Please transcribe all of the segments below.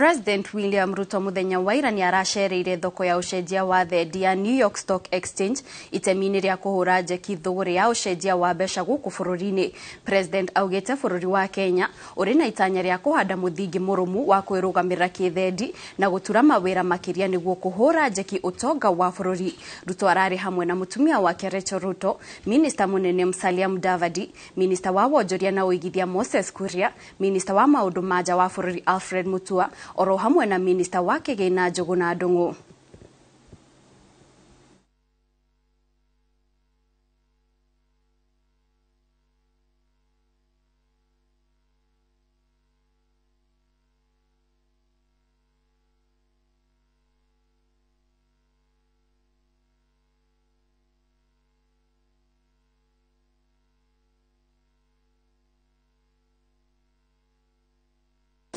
President William Ruto muthenya wa ira ni aracereire thoko ya ucenjia wa thendi ya New York Stock Exchange itemi-ini ria kuhura njeki thogori ya ucenjia wa mbeca guku bururi-ini. President augite bururi wa Kenya uri na itanya ria kuhanda muthingi murumu wa kwirugamirira kithendi na gutura mawira makiria niguo kuhura njeki utonga wa bururi. Ruto arari hamwe na mutumia wake Rachel Ruto, Minister munene Musalia Mudavadi, Minister wa wonjoria na uigithia Moses Kuria, Minister wa maundu maja wa bururi Alfred Mutua, oro hamwe na Minister wa Kigina Njuguna Ndung'u.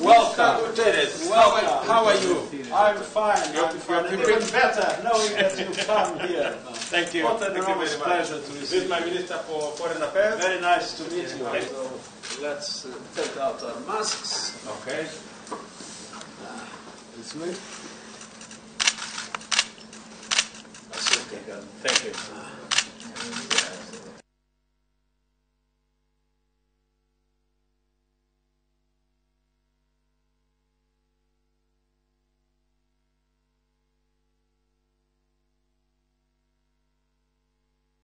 Welcome. Welcome. How are you? I'm fine. I'm even better knowing that you come here. Thank you. What an enormous pleasure to This receive is my Minister for Foreign Affairs. Very nice to meet you. So let's take out our masks. Okay. This way. That's okay. Thank you.